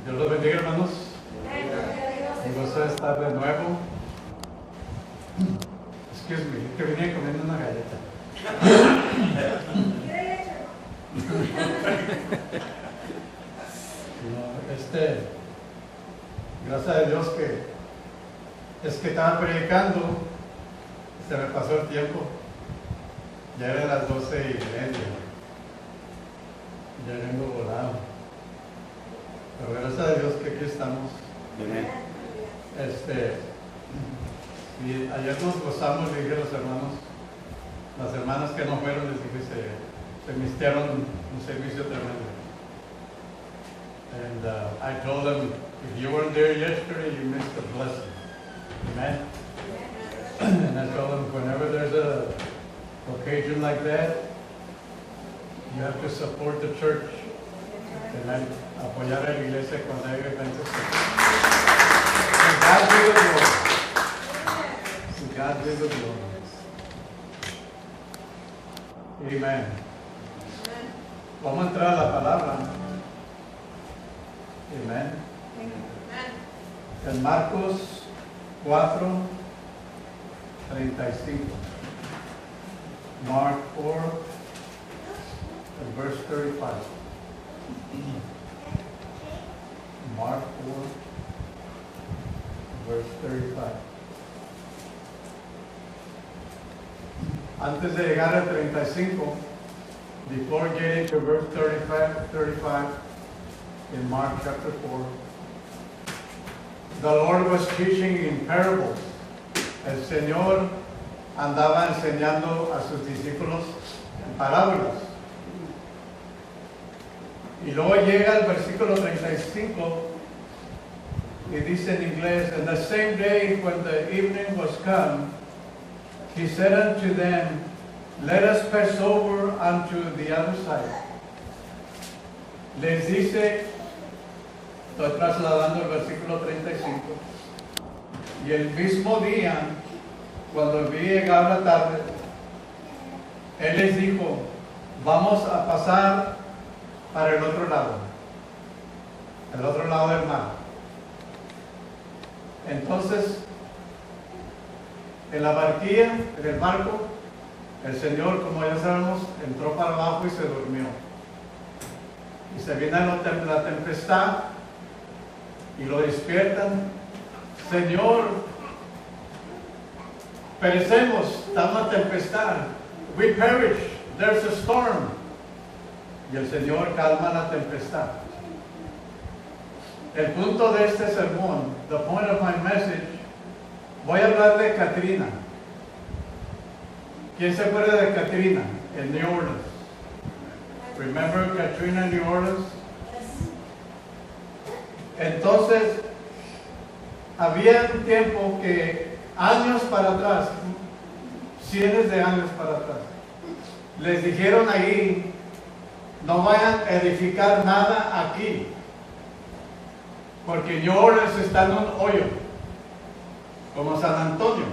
Dios los bendiga, hermanos. Un gusto de estar de nuevo. Excuse me, que venía comiendo una galleta. Gracias a Dios que estaba predicando, se me pasó el tiempo. Ya eran las 12:30. Ya vengo volado. Pero gracias a Dios que aquí estamos. Amén. Y ayer nos gozamos, le dije a los hermanos, las hermanas que no fueron, les dije, se mistearon un servicio tremendo. And I told them, if you weren't there yesterday, you missed a blessing. Amen? And I told them, whenever there's a occasion like that, you have to support the church. Amen? Apoyar a la iglesia cuando hay eventos. To God be the glory. To God be the glory. Amen. Vamos a entrar a la palabra. Amen. En Marcos 4:35. Mark 4 and verse 35. Mark 4 verse 35. Antes de llegar al 35, before getting to verse 35 in Mark chapter 4, the Lord was teaching in parables. El Señor andaba enseñando a sus discípulos en parábolas. Y luego llega el versículo 35 y dice en inglés, and the same day when the evening was come, he said unto them, let us pass over unto the other side. Les dice, estoy trasladando el versículo 35, y el mismo día, cuando vi llegar la tarde, él les dijo, vamos a pasar para el otro lado del mar. Entonces, en la barquilla, en el barco, el Señor, como ya sabemos, entró para abajo y se durmió. Y se viene la tempestad y lo despiertan. Señor, perecemos, está una tempestad. We perish, there's a storm. Y el Señor calma la tempestad. El punto de este sermón, the point of my message, voy a hablar de Katrina. ¿Quién se acuerda de Katrina en New Orleans? Remember Katrina en New Orleans? Entonces, había un tiempo que años para atrás, cientos de años para atrás, les dijeron ahí, no vayan a edificar nada aquí, porque New Orleans está en un hoyo, como San Antonio.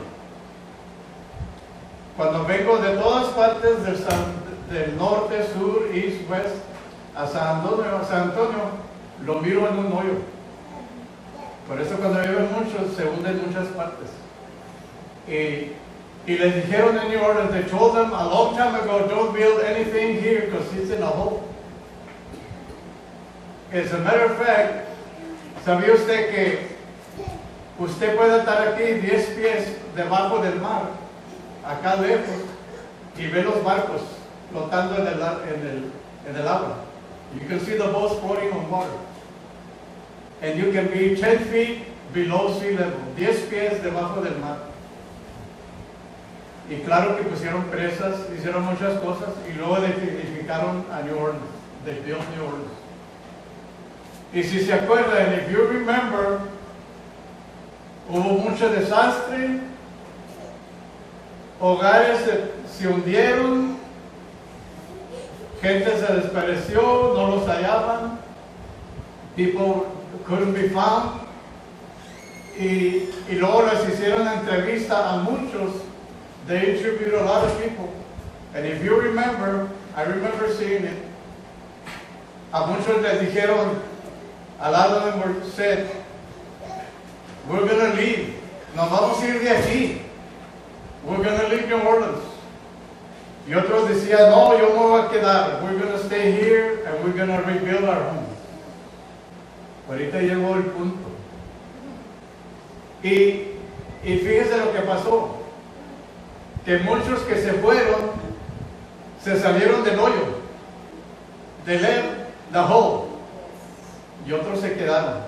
Cuando vengo de todas partes del norte, sur, east, west, a San Antonio, lo miro en un hoyo. Por eso cuando viven muchos, se hunden muchas partes. Y les dijeron en New Orleans, they told them a long time ago, don't build anything here because it's in a hole. As a matter of fact, ¿sabía usted que usted puede estar aquí 10 pies debajo del mar, acá lejos, y ver los barcos flotando en el agua? You can see the boats floating on water. And you can be 10 feet below sea level, 10 pies debajo del mar. Y claro que pusieron presas, hicieron muchas cosas, y luego edificaron a New Orleans. They built New Orleans. Y si se acuerdan, if you remember, hubo mucho desastre, hogares se hundieron, gente se desapareció, no los hallaban, people couldn't be found, y luego les hicieron entrevista a muchos. They interviewed a lot of people, and if you remember, I remember seeing it, a muchos les dijeron, a lot of them were said, we're going to leave. Nos vamos a ir de aquí. We're going to leave New Orleans. Y otros decían, no, yo me voy a quedar. We're going to stay here and we're going to rebuild our home. Ahorita llegó el punto. Y fíjese lo que pasó. Que muchos que se fueron, se salieron del hoyo. De the hole. Y otros se quedaron.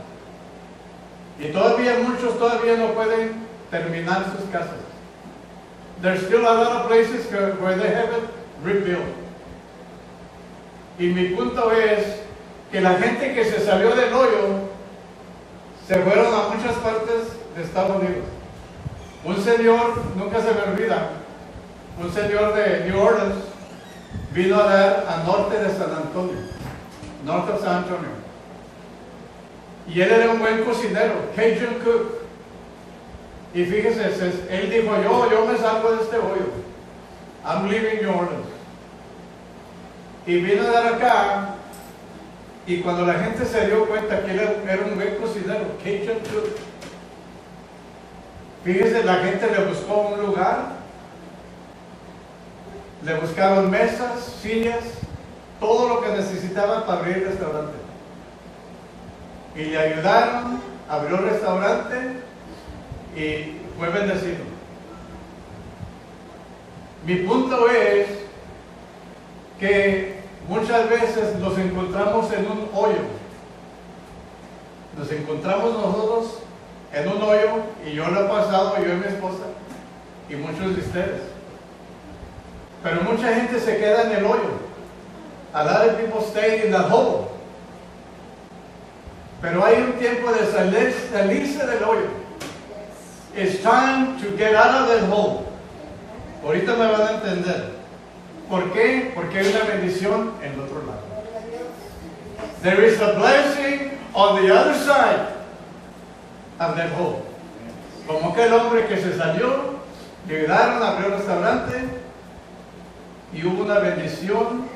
Y todavía muchos todavía no pueden terminar sus casas. There's still a lot of places where they haven't rebuilt. Y mi punto es que la gente que se salió del hoyo se fueron a muchas partes de Estados Unidos. Un señor, nunca se me olvida, un señor de New Orleans vino a dar al norte de San Antonio, norte de San Antonio. Y él era un buen cocinero, Cajun cook. Y fíjese, él dijo, yo me salgo de este hoyo. I'm leaving New Orleans. Y vino a dar acá, y cuando la gente se dio cuenta que él era un buen cocinero, Cajun cook, fíjese, la gente le buscó un lugar, le buscaron mesas, sillas, todo lo que necesitaba para abrir el restaurante. Y le ayudaron, abrió el restaurante y fue bendecido. Mi punto es que muchas veces nos encontramos en un hoyo. Nos encontramos nosotros en un hoyo, y yo lo he pasado, yo y mi esposa, y muchos de ustedes. Pero mucha gente se queda en el hoyo. A lot of people stay in the hole. Pero hay un tiempo de salirse del hoyo. It's time to get out of that hole. Ahorita me van a entender. ¿Por qué? Porque hay una bendición en el otro lado. There is a blessing on the other side of that hole. Como aquel hombre que se salió, le ayudaron, abrió el restaurante y hubo una bendición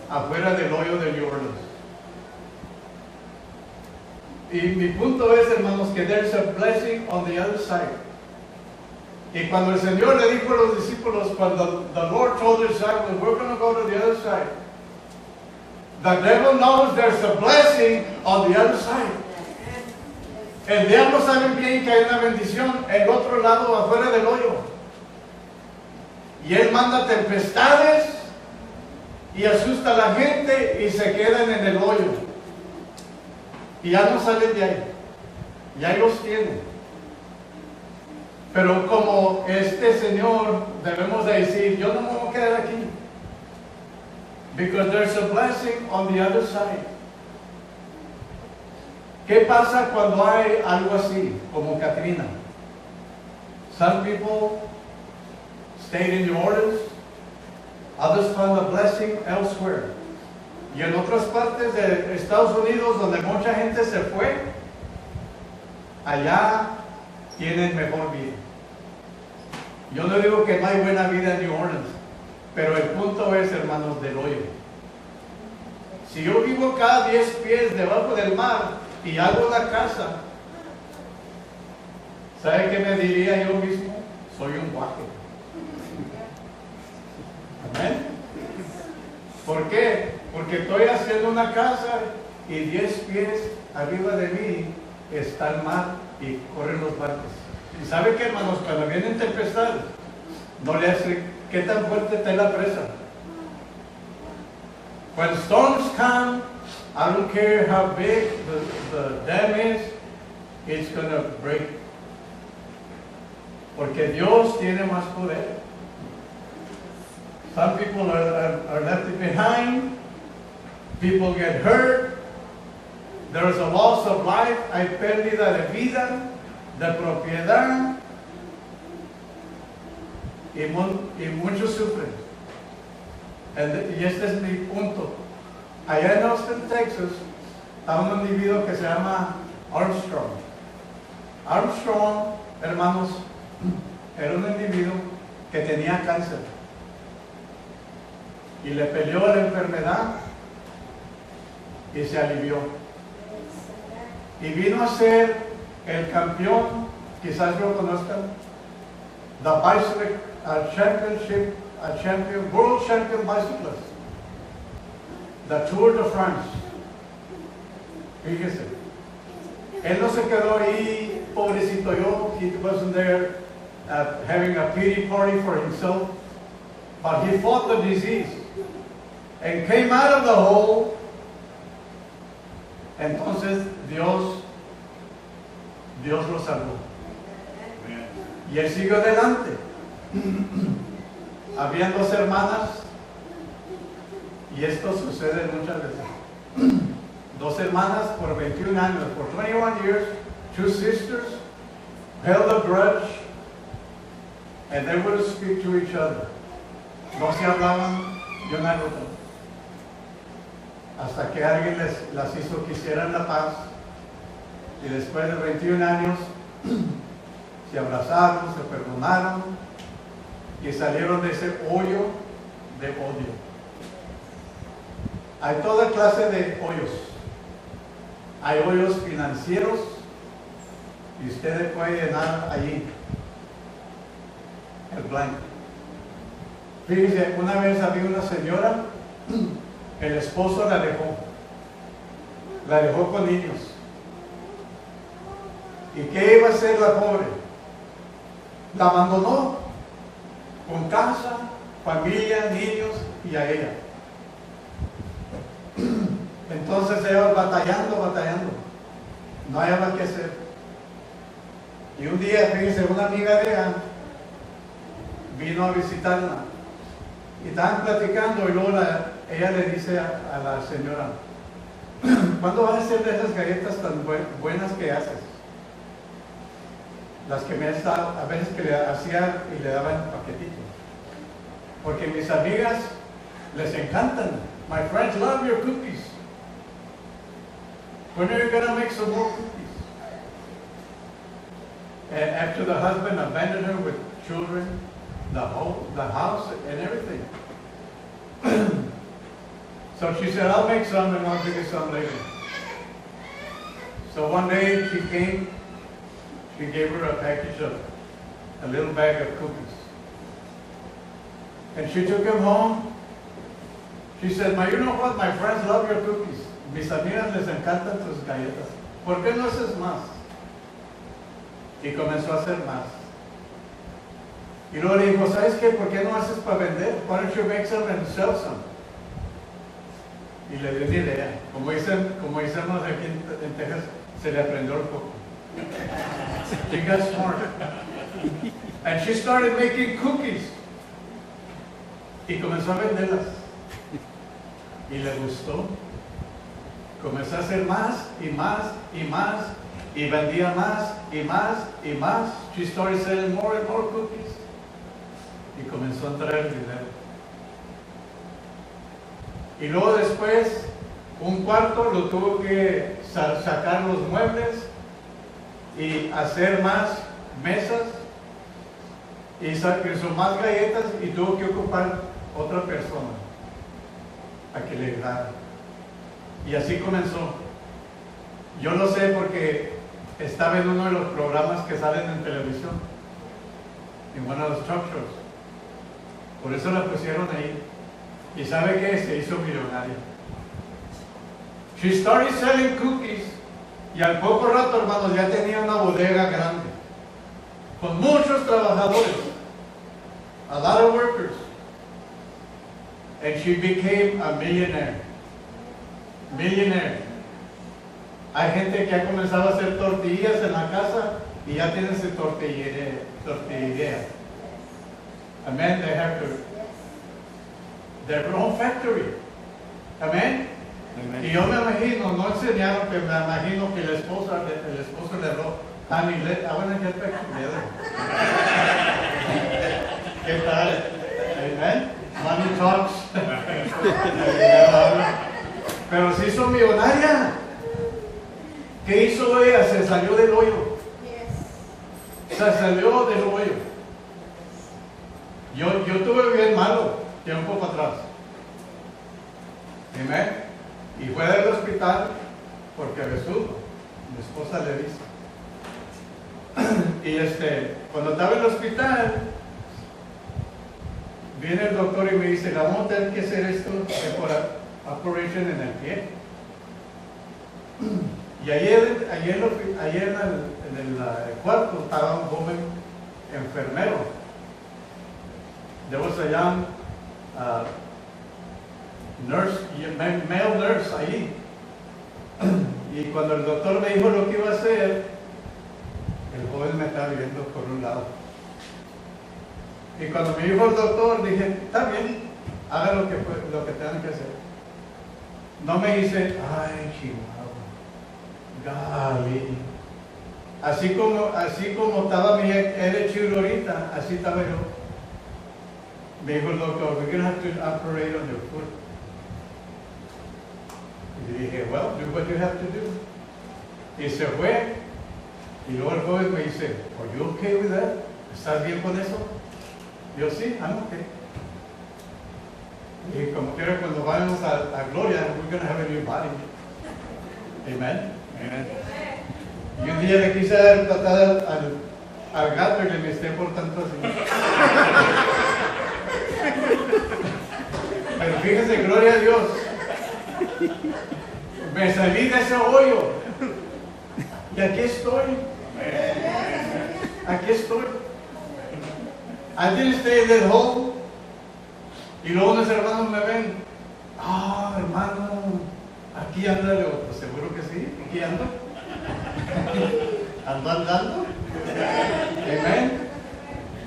afuera del hoyo de New Orleans. Y mi punto es, hermanos, que there's a blessing on the other side. Y cuando el Señor le dijo a los discípulos, cuando the Lord told the disciples, we're going to go to the other side, the devil knows there's a blessing on the other side. El diablo sabe bien que hay una bendición en el otro lado, afuera del hoyo. Y él manda tempestades y asusta a la gente y se quedan en el hoyo. Y ya no salen de ahí. Y ahí los tienen. Pero como este Señor, debemos de decir, yo no me voy a quedar aquí. Because there's a blessing on the other side. ¿Qué pasa cuando hay algo así, como Katrina? Some people stayed in New Orleans, others found a blessing elsewhere. Y en otras partes de Estados Unidos, donde mucha gente se fue, allá tienen mejor vida. Yo no digo que no hay buena vida en New Orleans, pero el punto es, hermanos, del hoyo. Si yo vivo cada 10 pies debajo del mar y hago una casa, ¿sabe qué me diría yo mismo? Soy un guaje. Amén. ¿Por qué? Porque estoy haciendo una casa y 10 pies arriba de mí está el mar y corren los barcos. ¿Y sabe qué, hermanos? Cuando vienen tempestades, no le hace qué tan fuerte está la presa. When storms come, I don't care how big the dam is, it's going to break. Porque Dios tiene más poder. Some people are left behind. People get hurt. There is a loss of life. Hay pérdida de vida, de propiedad. Y muchos sufren. Y este es mi punto. Allá en Austin, Texas, hay un individuo que se llama Armstrong. Armstrong, hermanos, era un individuo que tenía cáncer. Y le peleó la enfermedad y se alivió. y vino a ser el campeón, quizás lo conozcan, the bicycle champion, world champion bicyclist, the Tour de France. Fíjese, él no se quedó ahí, pobrecito yo, he wasn't there having a pity party for himself, but he fought the disease and came out of the hole. Entonces Dios lo salvó. Y él siguió adelante. Habían dos hermanas, y esto sucede muchas veces. Dos hermanas por 21 años, for 21 years, two sisters held a grudge, and they wouldn't speak to each other. No se hablaban de una al otro. Hasta que alguien las hizo que hicieran la paz, y después de 21 años se abrazaron, se perdonaron y salieron de ese hoyo de odio. Hay toda clase de hoyos. Hay hoyos financieros y usted puede llenar allí el blanco. Fíjese, una vez había una señora, el esposo la dejó con niños. ¿Y qué iba a hacer la pobre? La abandonó con casa, familia, niños y a ella. Entonces ella batallando, no había qué hacer. Y un día, fíjense, una amiga de ella vino a visitarla y estaban platicando, y luego ella le dice a la señora: ¿cuándo vas a hacer de esas galletas tan buenas que haces? Las que me has dado, a veces que le hacía y le daba en paquetitos, porque mis amigas les encantan. My friends love your cookies. When are you going to make some more cookies? And after the husband abandoned her with children, the house and everything. So she said, I'll make some and I'll give you some later. So one day she came, she gave her a package of a little bag of cookies. And she took them home. She said, you know what? My friends love your cookies. Mis amigas les encantan tus galletas. ¿Por qué no haces más? Y comenzó a hacer más. Y luego le dijo, ¿sabes qué? ¿Por qué no haces para vender? Why don't you make some and sell some? Y le dio una idea. Como decimos aquí en Texas, se le aprendió un poco. She got smart. And she started making cookies. Y comenzó a venderlas. Y le gustó. Comenzó a hacer más y más y más. Y vendía más y más y más. She started selling more and more cookies. Y comenzó a entrar el dinero. Y luego después, un cuarto lo tuvo que sacar los muebles y hacer más mesas. Y hizo más galletas y tuvo que ocupar otra persona a que le ayudara. Y así comenzó. Yo lo sé porque estaba en uno de los programas que salen en televisión, en uno de los talk shows. Por eso la pusieron ahí. ¿Y sabe qué? Se hizo millonaria. She started selling cookies, y al poco rato, hermanos, ya tenía una bodega grande con muchos trabajadores, a lot of workers, and she became a millionaire. Hay gente que ha comenzado a hacer tortillas en la casa y ya tiene su tortillería. Amen. They have their own factory. Amen. Y yo me imagino, no enseñaron, pero me imagino que el esposo le habló, honey, I want to get back together. ¿Qué tal? Amen. Money talks. Pero se hizo millonaria. ¿Qué hizo ella? Se salió del hoyo. Se salió del hoyo. Yo tuve bien malo tiempo para atrás. Amén. Y fue del hospital porque Jesús me esposa le dice. Y cuando estaba en el hospital, viene el doctor y me dice, la vamos a tener que hacer esto por operation en el pie. Y ayer en el cuarto estaba un joven enfermero. There was a young nurse, male nurse ahí. Y cuando el doctor me dijo lo que iba a hacer, el joven me estaba viendo por un lado. Y cuando me dijo el doctor, dije, está bien, haga lo que tengan que hacer. No me dice, ay, Chihuahua, gali. Así como estaba mi hecho ahorita, así estaba yo. Me dijo el doctor, we're going to have to operate on your foot. Y dije, well, do what you have to do. Y se fue. Y luego el joven me dice, are you okay with that? ¿Estás bien con eso? Yo sí, I'm okay. Y como quiera, cuando vayamos a Gloria, we're going to have a new body. Amen. Amen. Y un día le quise dar patada al gato y le metí por tanto así. Pero fíjese, gloria a Dios. Me salí de ese hoyo. Y aquí estoy. Aquí estoy. I didn't stay at home. Y luego unos hermanos me ven. Ah, hermano, aquí anda. Le digo, pues seguro que sí, aquí ando. ¿Ando andando? Amén.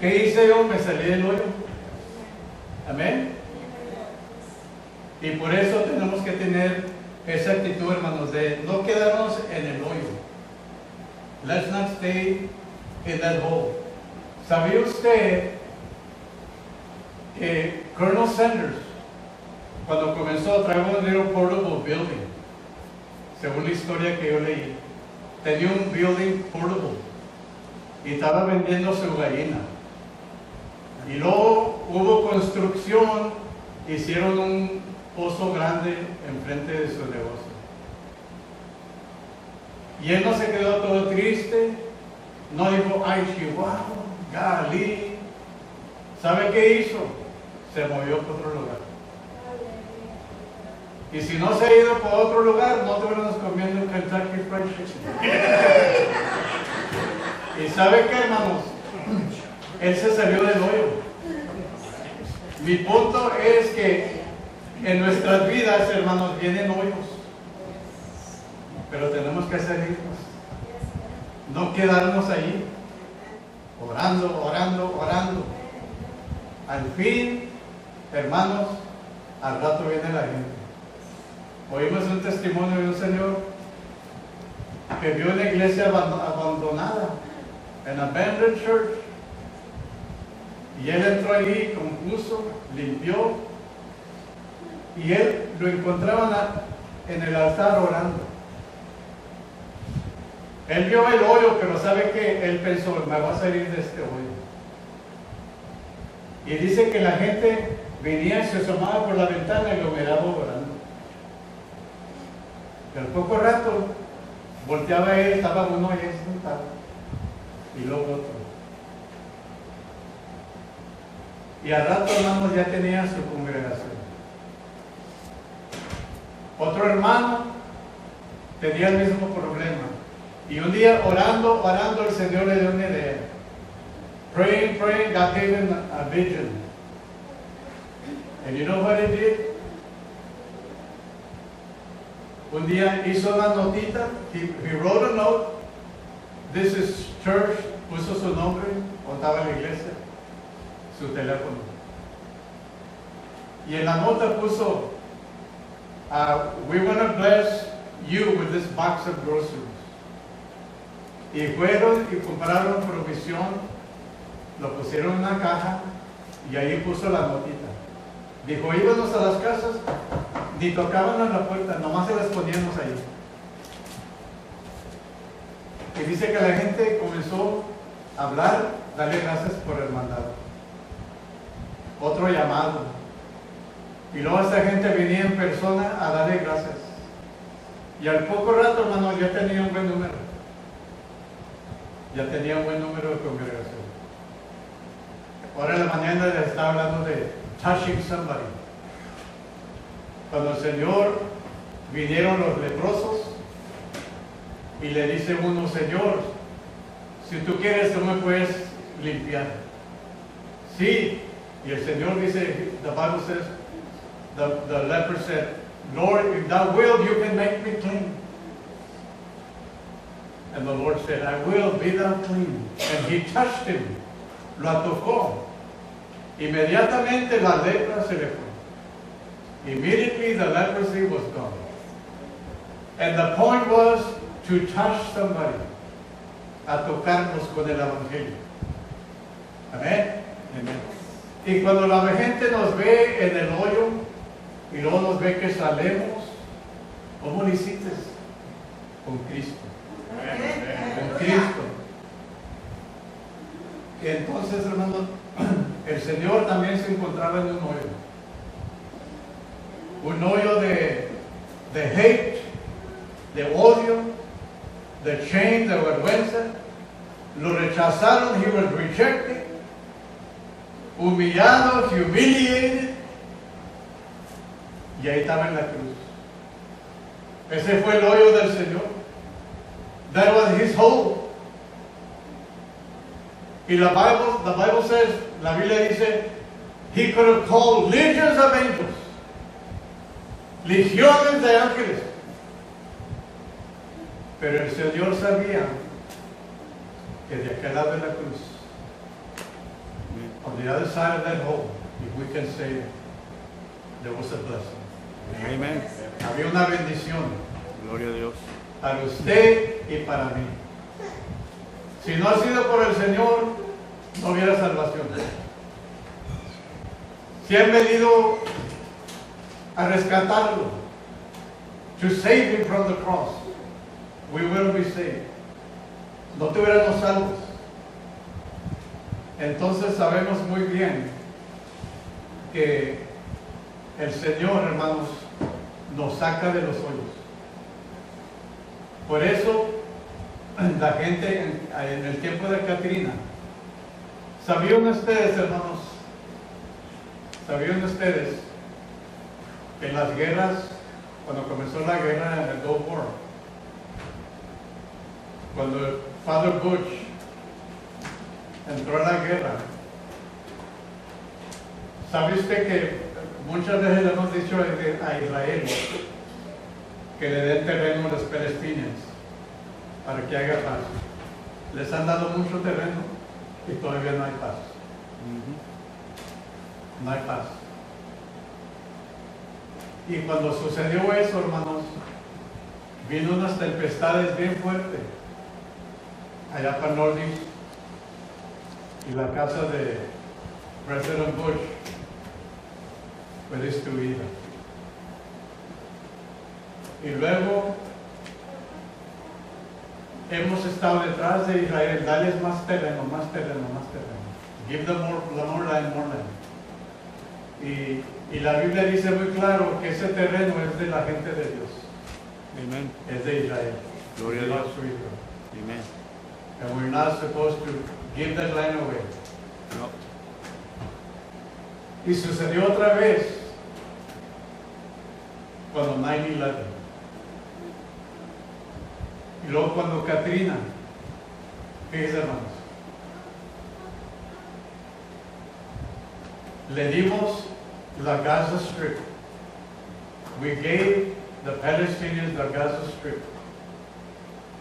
¿Qué hice yo? Me salí del hoyo. Amén. Y por eso tenemos que tener esa actitud, hermanos, de no quedarnos en el hoyo. Let's not stay in that hole. ¿Sabía usted que Colonel Sanders, cuando comenzó, traía un little portable building, según la historia que yo leí, tenía un building portable y estaba vendiendo su gallina? Y luego hubo construcción, hicieron un pozo grande enfrente de su negocio. Y él no se quedó todo triste, no dijo, ay, Chihuahua, Galí. ¿Sabe qué hizo? Se movió para otro lugar. Y si no se ha ido para otro lugar, no te veremos comiendo Kentucky Fried Chicken. ¿Y sabe qué, hermanos? Él se salió del hoyo. Mi punto es que en nuestras vidas, hermanos, vienen hoyos. Pero tenemos que salirnos. No quedarnos ahí. Orando, orando, orando. Al fin, hermanos, al rato viene la gente. Oímos un testimonio de un señor que vio una iglesia abandonada, an abandoned church. Y él entró allí, compuso, limpió, y él lo encontraban en el altar orando. Él vio el hoyo, pero ¿sabe qué? Él pensó, me voy a salir de este hoyo. Y dice que la gente venía y se asomaba por la ventana y lo miraba orando. Pero poco rato volteaba él, estaba uno ahí sentado, y luego otro. Y al rato, hermanos, ya tenía su congregación. Otro hermano tenía el mismo problema. Y un día orando, el Señor le dio una idea. Praying, God gave him a vision. And you know what he did? Un día hizo una notita. He wrote a note. This is church. Puso su nombre. Contaba en la iglesia. Su teléfono. Y en la nota puso, we want to bless you with this box of groceries. Y fueron y compraron provisión, lo pusieron en una caja y ahí puso la notita. Dijo, íbamos a las casas, ni tocaban a la puerta, nomás se las poníamos ahí. Y dice que la gente comenzó a hablar, darle gracias por el mandado. Otro llamado. Y luego esta gente venía en persona a darle gracias. Y al poco rato, hermano, ya tenía un buen número. ya tenía un buen número de congregación. Ahora en la mañana les estaba hablando de touching somebody. Cuando el Señor vinieron los leprosos y le dice uno, Señor, si tú quieres, tú me puedes limpiar. Sí, y el Señor dice, the Bible says, the leper said, Lord, if thou wilt, you can make me clean. And the Lord said, I will, be thou clean. And he touched him. Lo tocó. Inmediatamente la lepra se le fue. Immediately the leprosy was gone. And the point was to touch somebody. A tocarnos con el Evangelio. Amén. Amén. Y cuando la gente nos ve en el hoyo y luego nos ve que salemos, ¿cómo lo hiciste? Con Cristo. Con Cristo. Y entonces, hermanos, el Señor también se encontraba en un hoyo. Un hoyo de hate, de odio, de shame, de vergüenza. Lo rechazaron, he was rejected. Humillado, humiliated. Y ahí estaba en la cruz. Ese fue el hoyo del Señor. That was his hole. Y the Bible says, la Biblia dice, he could have called legions of angels. Legiones de ángeles. Pero el Señor sabía que de aquel lado de la cruz, on the other side of that hole, if we can say, there was a blessing. Amen. Había una bendición Gloria a Dios. para usted y para mí. Si no ha sido por el Señor, no hubiera salvación. Si han venido a rescatarlo, to save him from the cross, we will be saved. No tuviéramos salvos. Entonces sabemos muy bien que el Señor, hermanos, nos saca de los hoyos. Por eso la gente en el tiempo de Katrina, ¿sabían ustedes, hermanos? ¿Sabían ustedes que en las guerras, cuando comenzó la guerra en el Gulf War, cuando Father Bush entró a la guerra, ¿sabe usted que muchas veces le hemos dicho a Israel que le den terreno a los palestinos para que haga paz? Les han dado mucho terreno y todavía no hay paz. No hay paz. Y cuando sucedió eso, hermanos, vino unas tempestades bien fuertes allá para Northeast, y la casa de President Bush fue destruida. Y luego hemos estado detrás de Israel, darles más terreno, más terreno, más terreno. Give them more land, more land. Y la Biblia dice muy claro que ese terreno es de la gente de Dios. Amen. Es de Israel. Gloria a Belongs Dios. to Israel. Amen. And we're not supposed to give that land away. No. Y sucedió otra vez cuando 9/11. Y luego cuando Katrina, fíjense, hermanos, le dimos la Gaza Strip. We gave the Palestinians the Gaza Strip.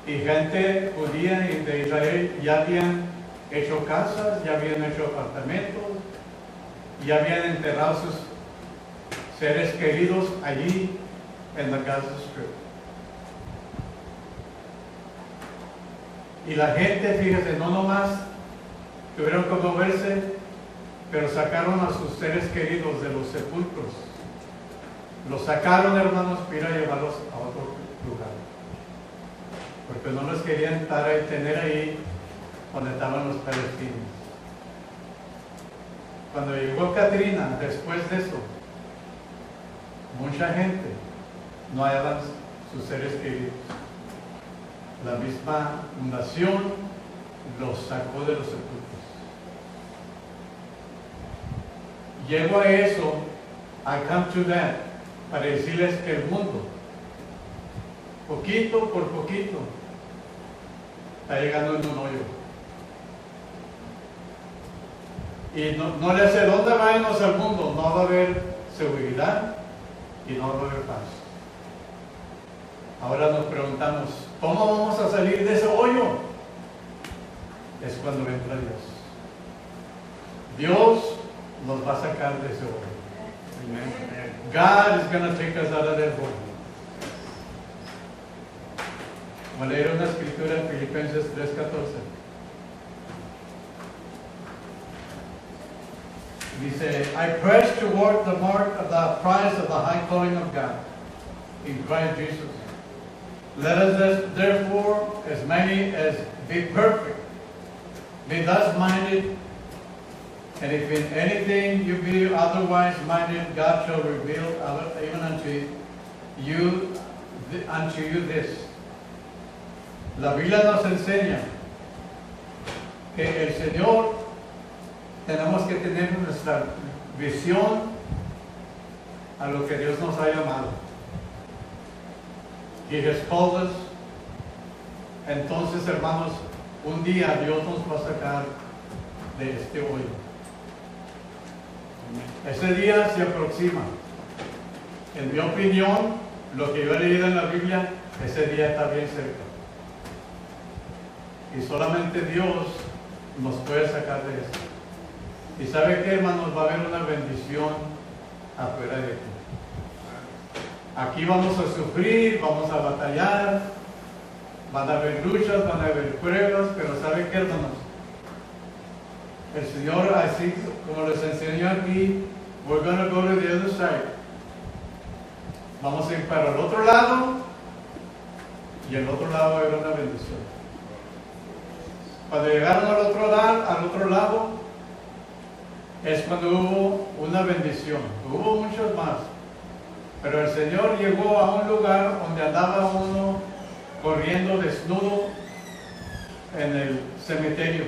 Y gente judía y de Israel ya habían hecho casas, ya habían hecho apartamentos, ya habían enterrado sus seres queridos allí en la Gaza Strip. Y la gente, fíjese, no nomás tuvieron que moverse, pero sacaron a sus seres queridos de los sepulcros. Los sacaron, hermanos, para ir a llevarlos a otro lugar. Porque no los querían estar ahí, tener ahí donde estaban los palestinos. Cuando llegó Katrina, después de eso, mucha gente no hallaban sus seres queridos. La misma nación los sacó de los sepulcros. Llego a eso, I come to that, para decirles que el mundo, poquito por poquito, está llegando en un hoyo. Y no le hace dónde vayamos al mundo, no va a haber seguridad y no va a haber paz. Ahora nos preguntamos, ¿cómo vamos a salir de ese hoyo? Es cuando entra Dios. Dios nos va a sacar de ese hoyo. Amen. God is going to take us out of that hole. Voy a leer una escritura en Filipenses 3:14. Dice, I press toward the mark of the prize of the high calling of God in Christ Jesus. Let us therefore, as many as be perfect, be thus minded, and if in anything you be otherwise minded, God shall reveal even unto you this. La Biblia nos enseña que el Señor tenemos que tener nuestra visión a lo que Dios nos ha llamado. He has called us. Entonces, hermanos, un día Dios nos va a sacar de este hoyo. Ese día se aproxima. En mi opinión, lo que yo he leído en la Biblia, ese día está bien cerca. Y solamente Dios nos puede sacar de esto. Y sabe que, hermanos, va a haber una bendición afuera de aquí. Aquí vamos a sufrir, vamos a batallar, van a haber luchas, van a haber pruebas, pero sabe que, hermanos, el Señor, así como les enseñó aquí, we're going to go to the other side. Vamos a ir para el otro lado y el otro lado va a haber una bendición. Cuando llegaron al otro lado, es cuando hubo una bendición. Hubo muchos más. Pero el Señor llegó a un lugar donde andaba uno corriendo desnudo en el cementerio.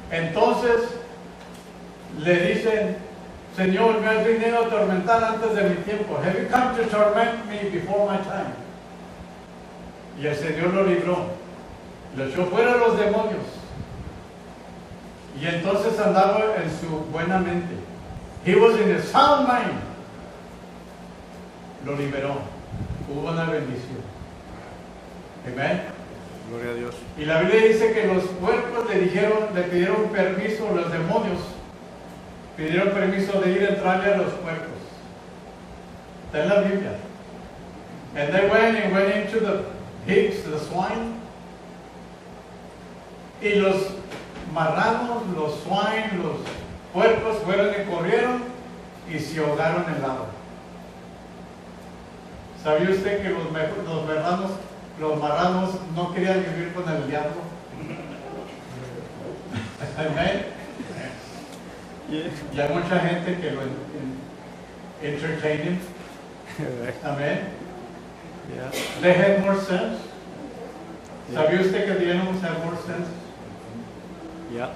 Entonces le dicen, Señor, me has venido a atormentar antes de mi tiempo. Have you come to torment me before my time? Y el Señor lo libró. Le echó fuera a los demonios. Y entonces andaba en su buena mente. He was in a sound mind. Lo liberó. Hubo una bendición. Amén. Gloria a Dios. Y la Biblia dice que los cuerpos le pidieron permiso, los demonios pidieron permiso de ir a entrarle a los cuerpos. Está en la Biblia. And they went into the pigs, the swine. Y los marranos, los swine, los puercos fueron y corrieron y se ahogaron en el agua. ¿Sabía usted que los marranos no querían vivir con el diablo? Amén. Y hay mucha gente que lo entertaining. Amén. Yeah. They had more sense. ¿Sabía usted que the animals have more sense? Yeah.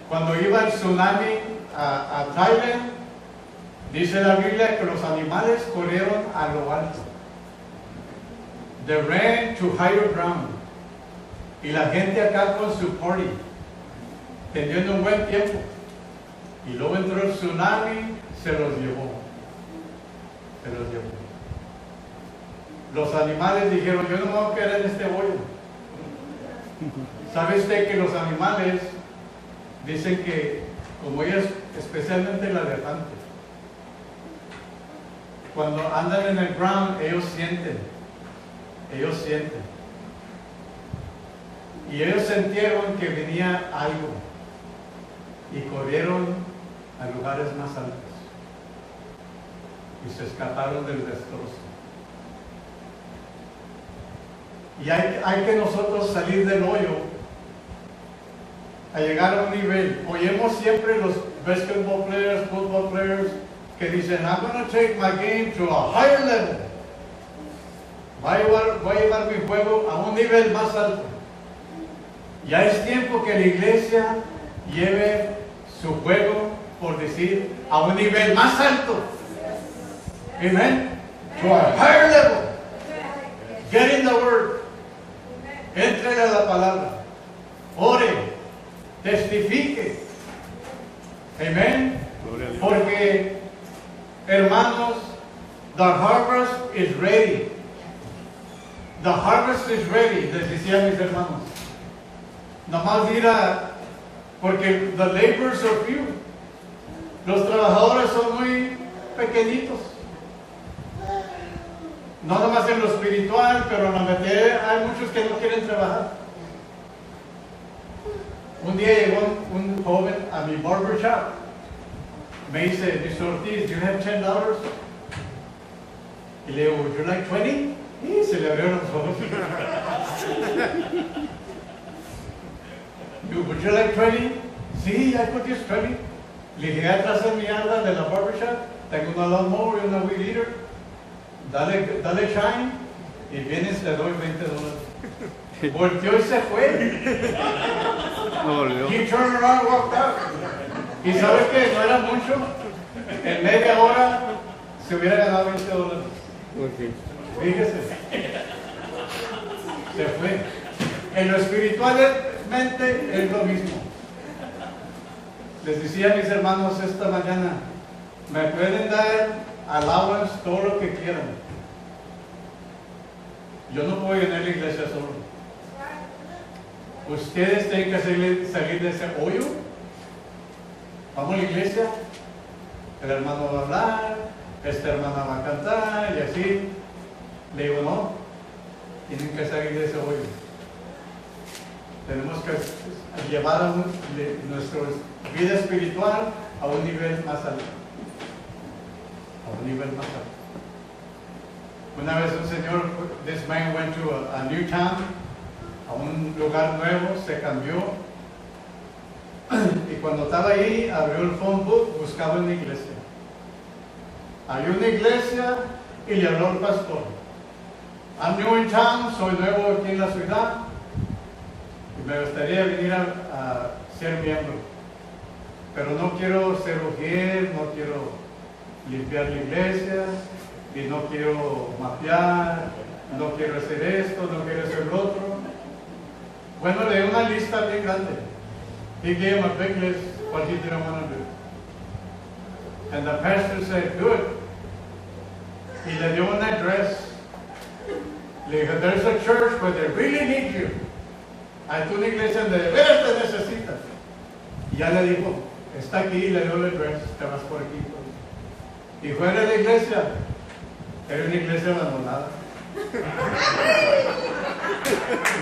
Cuando iba el tsunami a Thailand, dice la Biblia que los animales corrieron a lo alto. They ran to higher ground. Y la gente acá con su party, teniendo un buen tiempo. Y luego entró el tsunami, se los llevó. Se los llevó. Los animales dijeron, yo no me voy a quedar en este hoyo. ¿Sabe usted que los animales dicen que, como ellos, especialmente el elefante, cuando andan en el ground, ellos sienten. Y ellos sintieron que venía algo y corrieron a lugares más altos y se escaparon del destrozo. Y hay que nosotros salir del hoyo a llegar a un nivel. Oímos siempre los basketball players, football players que dicen, I'm going to take my game to a higher level. voy a llevar mi juego a un nivel más alto. Ya es tiempo que la iglesia lleve su juego, por decir, a un nivel más alto. Amen. To a higher level. Get in the word. Entre a la palabra. Ore. Testifique. Amen. Gloria a Dios. Porque, hermanos, the harvest is ready. The harvest is ready, les decía a mis hermanos. Nomás dirá, porque the laborers are few. Los trabajadores son muy pequeñitos. No nomás en lo espiritual, pero en la materia hay muchos que no quieren trabajar. Un día llegó un joven a mi barber shop. Me dice, Mr. Ortiz, do you have $10? Y le digo, would you like 20? Y se le abrieron los ojos. Digo, would you like 20? Sí, I could use 20. Le dije, atrás en mi yarda de la barbershop, tengo una lawnmower y una weed eater. Dale shine y vienes, le doy $20. Volteó y se fue. No volvió. He turned around, walked out. Y sabes que no era mucho. En media hora se hubiera ganado $20. Ok. Fíjese. Se fue. En lo espiritualmente es lo mismo. Les decía a mis hermanos esta mañana, me pueden dar allowance todo lo que quieran. Yo no puedo llenar la iglesia solo. Ustedes tienen que salir de ese hoyo. Vamos a la iglesia, el hermano va a hablar, esta hermana va a cantar y así. Le digo, no, tienen que salir de ese hoyo. Tenemos que llevar a nuestra vida espiritual a un nivel más alto. A un nivel más alto. Una vez un señor, this man went to a new town, a un lugar nuevo, se cambió. Y cuando estaba ahí, abrió el phone book, buscaba una iglesia. Había una iglesia y le habló al pastor. I'm new in town, soy nuevo aquí en la ciudad. Y me gustaría venir a ser miembro. Pero no quiero ser ujier, no quiero limpiar la iglesia, y no quiero mapear, no quiero hacer esto, no quiero hacer lo otro. Bueno, le di una lista bien grande. He gave him a big list what he didn't want to do. And the pastor said, do it. Y le dio un address. Le dijo, there's a church where they really need you. Hay una iglesia donde de veras te necesitas. Y ya le dijo, está aquí, le dio el address, te vas por aquí. Y fuera de la iglesia, era una iglesia abandonada.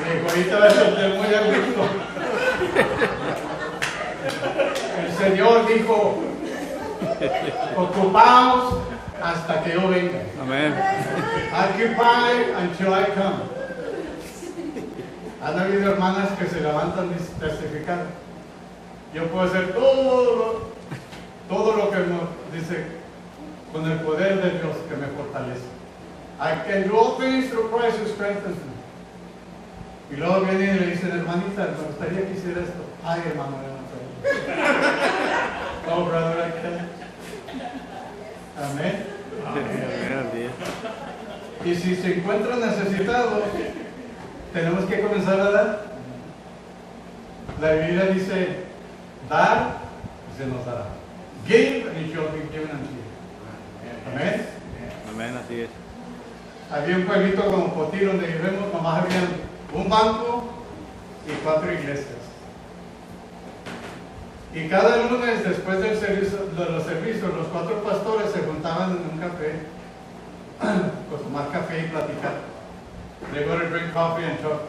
Le dijo, ahorita vas a estar muy a gusto. El Señor dijo, ocupaos hasta que yo venga. Amén. Occupy until I come. Han habido hermanas que se levantan y testifican. Yo puedo hacer todo lo que nos dice con el poder de Dios que me fortalece. I can do all things through Christ who strengthens me. Y luego vienen y le dicen, hermanita, me gustaría que hiciera esto. Ay, hermano, yo no puedo. No, brother, I can't. Amén. Amén. Y si se encuentran necesitados, tenemos que comenzar a dar. La Biblia dice, dar y se nos dará. Give and it shall be given unto you. Amén. Amén, así es. Había un pueblito como Potí donde vivimos, nomás había un banco y 4 iglesias. Y cada lunes, después del servicio, de los servicios, los 4 pastores se juntaban en un café, con tomar café y platicar. They go to drink coffee and talk.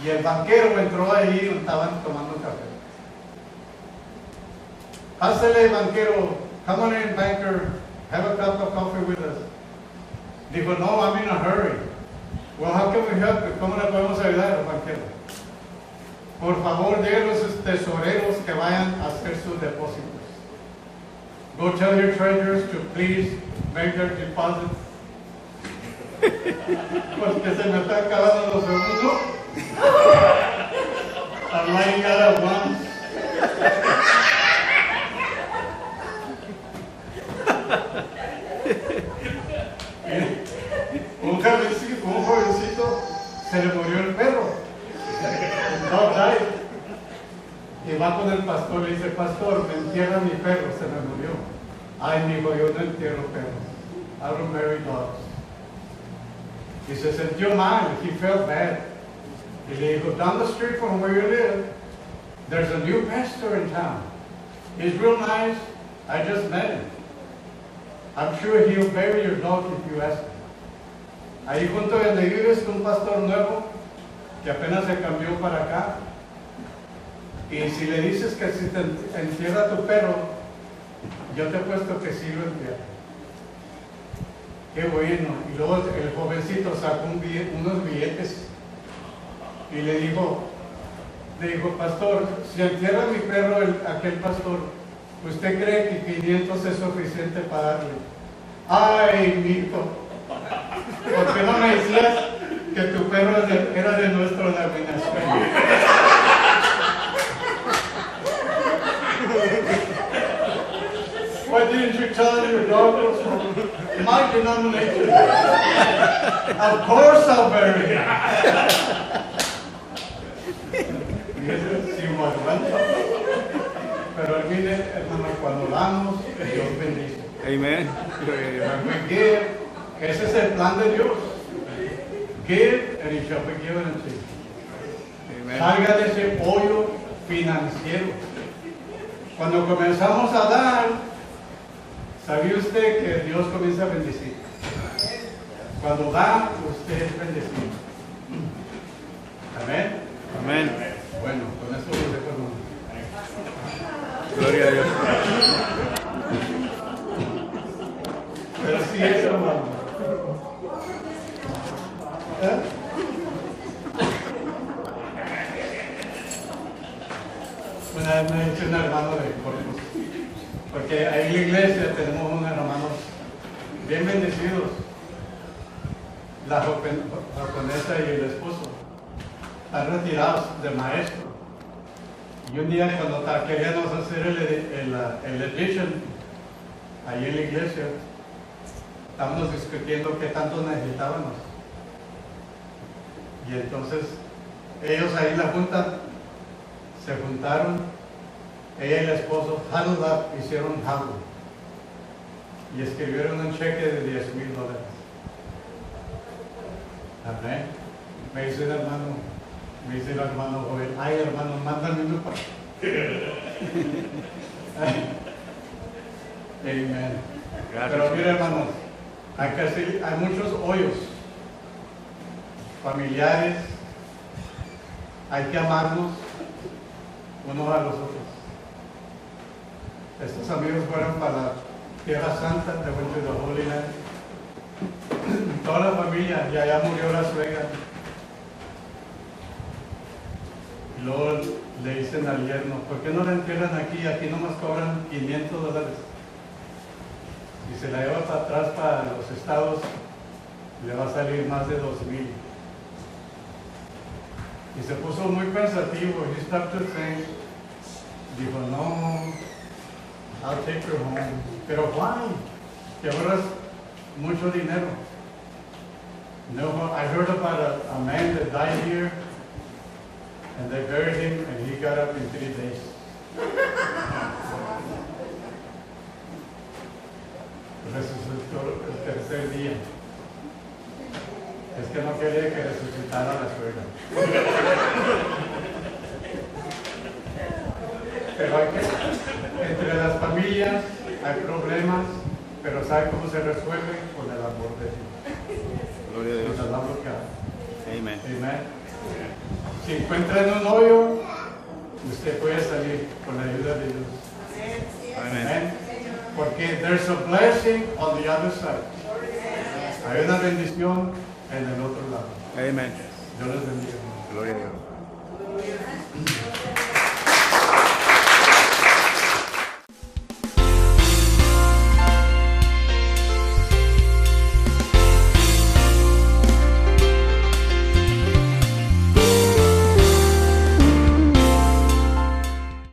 Y el banquero entró ahí y estaban tomando café. Pásale, banquero, come on in, banker, have a cup of coffee with us. Dijo, no, I'm in a hurry. Well, how can we help you? ¿Cómo le podemos ayudar, banquero? Por favor, diga a los tesoreros que vayan a hacer sus depósitos. Go tell your treasurers to please make their deposits. Porque se me está acabando los segundos. I'm running out of ones. Un jovencito se le murió el perro. El dog died. Y va con el pastor y le dice, pastor, me entierra mi perro, se me murió. Ay, mi hijo, yo no entierro perros. I don't bury dogs. Y se sintió mal, he felt bad. Y le dijo, down the street from where you live, there's a new pastor in town. He's real nice, I just met him. I'm sure he'll bury your dog if you ask him. Ahí junto a donde vives un pastor nuevo que apenas se cambió para acá. Y si le dices que si te entierra tu perro, yo te apuesto que sí lo entierra. Qué bueno. Y luego el jovencito sacó unos billetes y le dijo, pastor, si entierra mi perro aquel pastor, ¿usted cree que 500 es suficiente para darle? Ay, mijo, ¿por qué no me decías que tu perro era de nuestra denominación? Why didn't you tell your dog was from my denomination? Of course I'll bury him. Y ese sinvergüenza. Pero mire, hermano, cuando damos, Dios bendice. Amen. When we give, ese es el plan de Dios. Give and it shall be given unto you. Amen. Salga de ese hoyo financiero. Cuando comenzamos a dar, ¿sabía usted que Dios comienza a bendecir? Cuando da, usted es bendecido. Amén. Amén. Bueno, con esto lo dejo, hermano. Gloria a Dios. Pero sí es, hermano. ¿Eh? Una vez me dice un hermano de Corpus, porque ahí en la iglesia tenemos unos hermanos bien bendecidos, la japonesa y el esposo, están retirados de maestro. Y un día cuando queríamos hacer el edition ahí en la iglesia, estábamos discutiendo qué tanto necesitábamos. Y entonces ellos ahí en la junta se juntaron, ella y el esposo, huddled up, hicieron huddle y escribieron un cheque de $10,000. Amén. Me dice el hermano joven, ay hermano, mándame uno para. Amén. Pero mira, hermanos, hay muchos hoyos familiares, hay que amarnos unos a los otros. Estos amigos fueron para la Tierra Santa, de went to the Holy Land. Toda la familia, y allá murió la suegra. Y luego le dicen al yerno, ¿por qué no la entierran aquí? Aquí nomás cobran $500. Si se la lleva para atrás para los estados, le va a salir más de 2,000. Y se puso muy pensativo. He stopped to think. Dijo, no, I'll take her home. Pero why? Que ahorras mucho dinero. No, I heard about a man that died here, and they buried him, and he got up in 3 days. Resucitó el tercer día. Es que no quería que resucitara la suegra. Pero entre las familias hay problemas, pero ¿sabe cómo se resuelve? Con el amor de Dios. Gloria a Dios. Con el amor que hay. Amen. Amen. Si encuentra en un hoyo, usted puede salir con la ayuda de Dios. Amen. Amen. Porque there's a blessing on the other side. Hay una bendición en el otro lado. Amen. Dios les bendiga. Gloria a Dios.